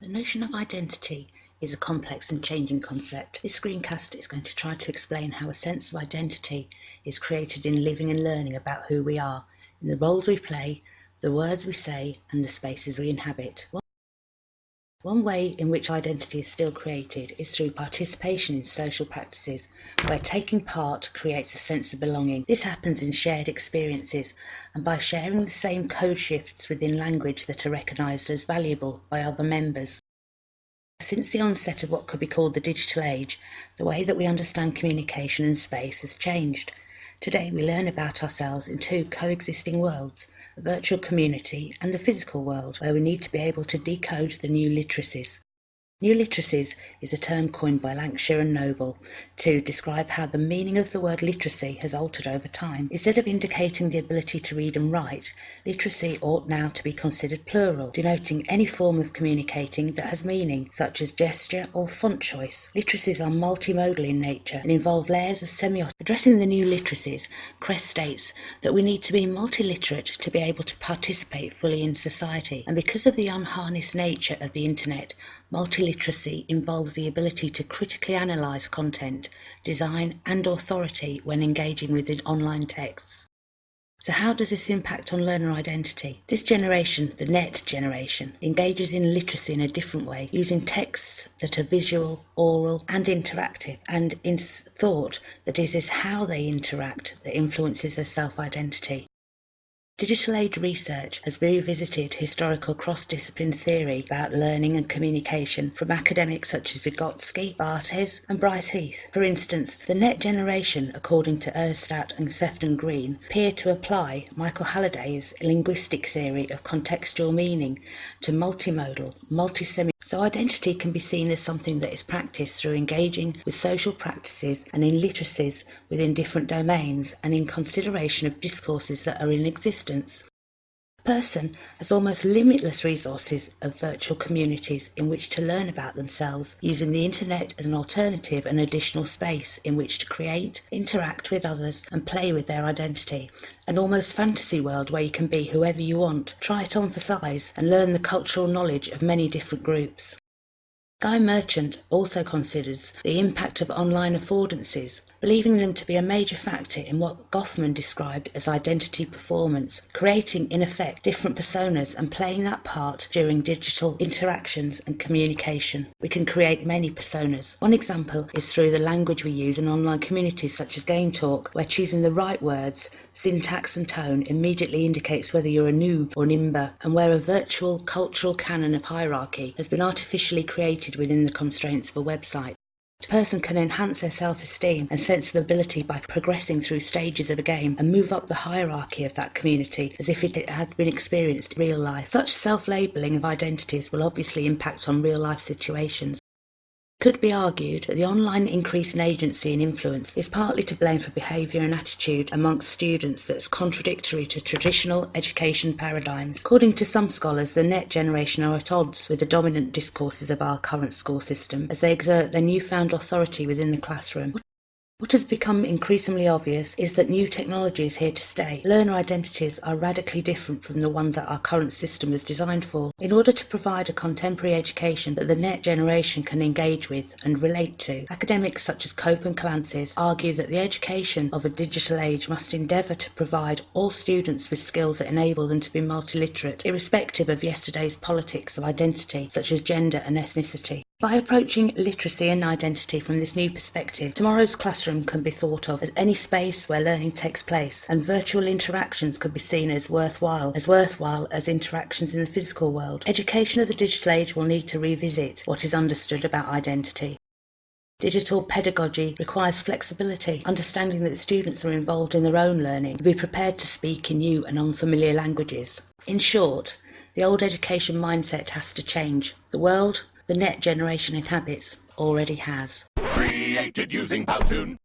The notion of identity is a complex and changing concept. This screencast is going to try to explain how a sense of identity is created in living and learning about who we are, in the roles we play, the words we say, and the spaces we inhabit. One way in which identity is still created is through participation in social practices, where taking part creates a sense of belonging. This happens in shared experiences and by sharing the same code shifts within language that are recognised as valuable by other members. Since the onset of what could be called the digital age, the way that we understand communication and space has changed. Today we learn about ourselves in two coexisting worlds, a virtual community and the physical world, where we need to be able to decode the new literacies. New literacies is a term coined by Lancashire and Noble to describe how the meaning of the word literacy has altered over time. Instead of indicating the ability to read and write, literacy ought now to be considered plural, denoting any form of communicating that has meaning, such as gesture or font choice. Literacies are multimodal in nature and involve layers of semiotics. Addressing the new literacies, Crest states that we need to be multiliterate to be able to participate fully in society, and because of the unharnessed nature of the internet, multiliteracy involves the ability to critically analyse content, design and authority when engaging with online texts. So how does this impact on learner identity? This generation, the net generation, engages in literacy in a different way, using texts that are visual, oral and interactive, and in thought that it is how they interact that influences their self-identity. Digital age research has revisited historical cross-discipline theory about learning and communication from academics such as Vygotsky, Barthes and Bryce Heath. For instance, the net generation, according to Erstat and Sefton Green, appear to apply Michael Halliday's linguistic theory of contextual meaning to multimodal, multisemi. So identity can be seen as something that is practiced through engaging with social practices and in literacies within different domains and in consideration of discourses that are in existence. A person has almost limitless resources of virtual communities in which to learn about themselves, using the internet as an alternative and additional space in which to create, interact with others and play with their identity. An almost fantasy world where you can be whoever you want, try it on for size and learn the cultural knowledge of many different groups. Guy Merchant also considers the impact of online affordances, believing them to be a major factor in what Goffman described as identity performance, creating in effect different personas and playing that part during digital interactions and communication. We can create many personas. One example is through the language we use in online communities such as Game Talk, where choosing the right words, syntax and tone immediately indicates whether you're a noob or an imber, and where a virtual cultural canon of hierarchy has been artificially created within the constraints of a website. A person can enhance their self-esteem and sense of ability by progressing through stages of a game and move up the hierarchy of that community as if it had been experienced in real life. Such self-labelling of identities will obviously impact on real-life situations. It could be argued that the online increase in agency and influence is partly to blame for behaviour and attitude amongst students that is contradictory to traditional education paradigms. According to some scholars, the net generation are at odds with the dominant discourses of our current school system as they exert their newfound authority within the classroom. What has become increasingly obvious is that new technology is here to stay. Learner identities are radically different from the ones that our current system is designed for. In order to provide a contemporary education that the net generation can engage with and relate to, academics such as Cope and Clancy's argue that the education of a digital age must endeavour to provide all students with skills that enable them to be multiliterate, irrespective of yesterday's politics of identity, such as gender and ethnicity. By approaching literacy and identity from this new perspective, tomorrow's classroom can be thought of as any space where learning takes place, and virtual interactions could be seen as worthwhile as interactions in the physical world. Education of the digital age will need to revisit what is understood about identity. Digital pedagogy requires flexibility, understanding that students are involved in their own learning, to be prepared to speak in new and unfamiliar languages. In short, the old education mindset has to change. The world the net generation inhabits already has. Created using Powtoon.